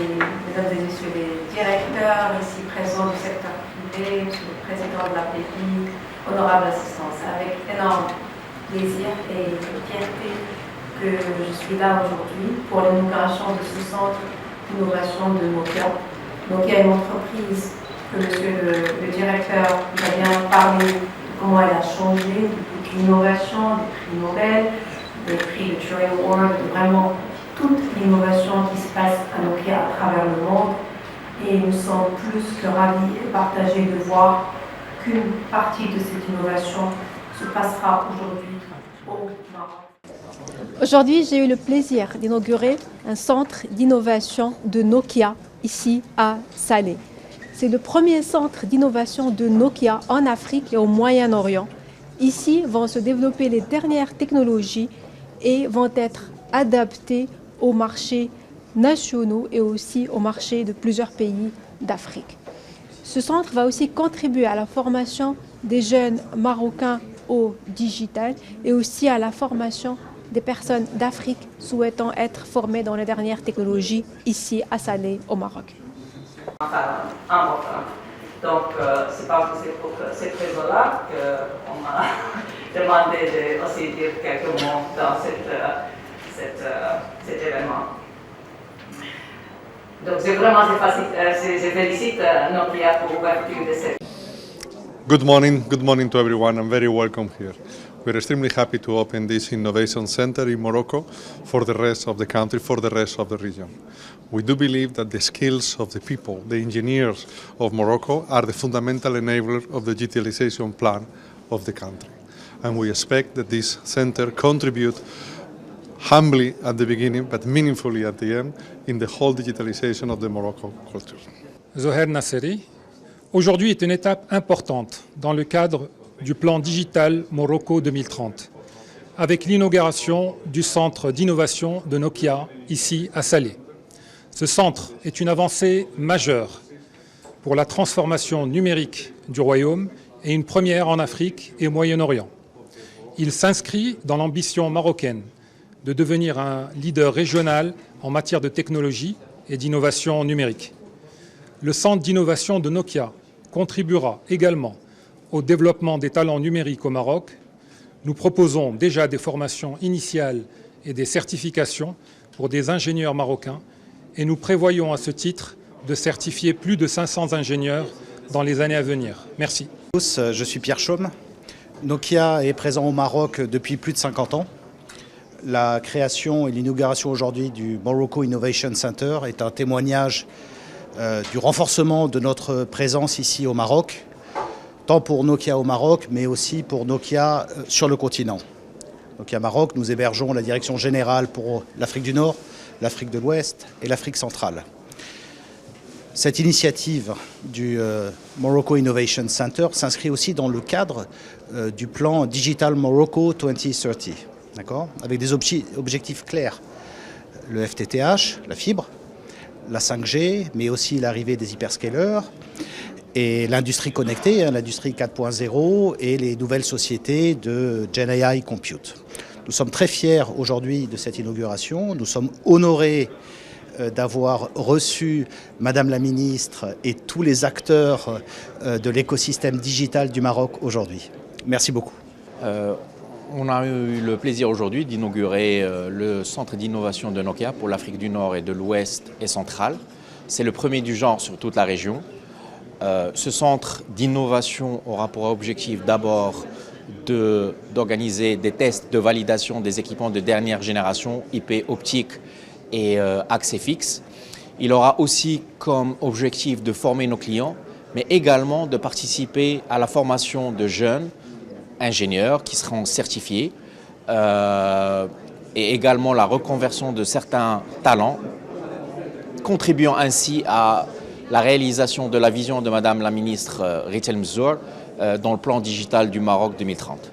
mesdames et messieurs les directeurs ici présents du secteur privé, monsieur le président de la PEPIC, honorable assistance, avec énorme plaisir et fierté que je suis là aujourd'hui pour l'inauguration de ce centre d'innovation de Nokia. Nokia est une entreprise que monsieur le directeur a bien parlé de comment elle a changé, de l'innovation, des prix Nobel, des prix de Turing Award, de vraiment toute l'innovation qui se passe à Nokia à travers le monde. Et nous sommes plus que ravis et partagés de voir qu'une partie de cette innovation se passera aujourd'hui au Maroc. Aujourd'hui, j'ai eu le plaisir d'inaugurer un centre d'innovation de Nokia ici à Salé. C'est le premier centre d'innovation de Nokia en Afrique et au Moyen-Orient. Ici vont se développer les dernières technologies et vont être adaptées aux marchés nationaux et aussi aux marchés de plusieurs pays d'Afrique. Ce centre va aussi contribuer à la formation des jeunes Marocains au digital et aussi à la formation des personnes d'Afrique souhaitant être formées dans les dernières technologies ici à Salé au Maroc. Important. Donc, c'est parce que c'est pour cette raison-là qu'on m'a demandé de aussi dire quelques mots dans cet événement. Donc, je félicite Nokia pour l'ouverture de cette. Good morning to everyone. I'm very welcome here. We're extremely happy to open this innovation center in Morocco for the rest of the country, for the rest of the region. We do believe that the skills of the people, the engineers of Morocco, are the fundamental enabler of the digitalization plan of the country. And we expect that this center contribute humbly at the beginning, but meaningfully at the end, in the whole digitalization of the Morocco culture. Zoher Nasseri, aujourd'hui est une étape importante dans le cadre du plan digital Morocco 2030, avec l'inauguration du centre d'innovation de Nokia ici à Salé. Ce centre est une avancée majeure pour la transformation numérique du royaume et une première en Afrique et au Moyen-Orient. Il s'inscrit dans l'ambition marocaine de devenir un leader régional en matière de technologie et d'innovation numérique. Le centre d'innovation de Nokia contribuera également au développement des talents numériques au Maroc. Nous proposons déjà des formations initiales et des certifications pour des ingénieurs marocains et nous prévoyons à ce titre de certifier plus de 500 ingénieurs dans les années à venir. Merci. Je suis Pierre Chaume. Nokia est présent au Maroc depuis plus de 50 ans. La création et l'inauguration aujourd'hui du Morocco Innovation Center est un témoignage du renforcement de notre présence ici au Maroc, tant pour Nokia au Maroc, mais aussi pour Nokia sur le continent. Nokia Maroc, nous hébergeons la direction générale pour l'Afrique du Nord, l'Afrique de l'Ouest et l'Afrique centrale. Cette initiative du Morocco Innovation Center s'inscrit aussi dans le cadre du plan Digital Morocco 2030, avec des objectifs clairs. Le FTTH, la fibre, la 5G, mais aussi l'arrivée des hyperscalers et l'industrie connectée, l'industrie 4.0 et les nouvelles sociétés de Gen AI Compute. Nous sommes très fiers aujourd'hui de cette inauguration. Nous sommes honorés d'avoir reçu Madame la Ministre et tous les acteurs de l'écosystème digital du Maroc aujourd'hui. Merci beaucoup. On a eu le plaisir aujourd'hui d'inaugurer le centre d'innovation de Nokia pour l'Afrique du Nord et de l'Ouest et centrale. C'est le premier du genre sur toute la région. Ce centre d'innovation aura pour objectif d'abord d'organiser des tests de validation des équipements de dernière génération, IP optique et accès fixe. Il aura aussi comme objectif de former nos clients, mais également de participer à la formation de jeunes ingénieurs qui seront certifiés et également la reconversion de certains talents, contribuant ainsi à la réalisation de la vision de Madame la Ministre Ritel Mzour dans le plan digital du Maroc 2030.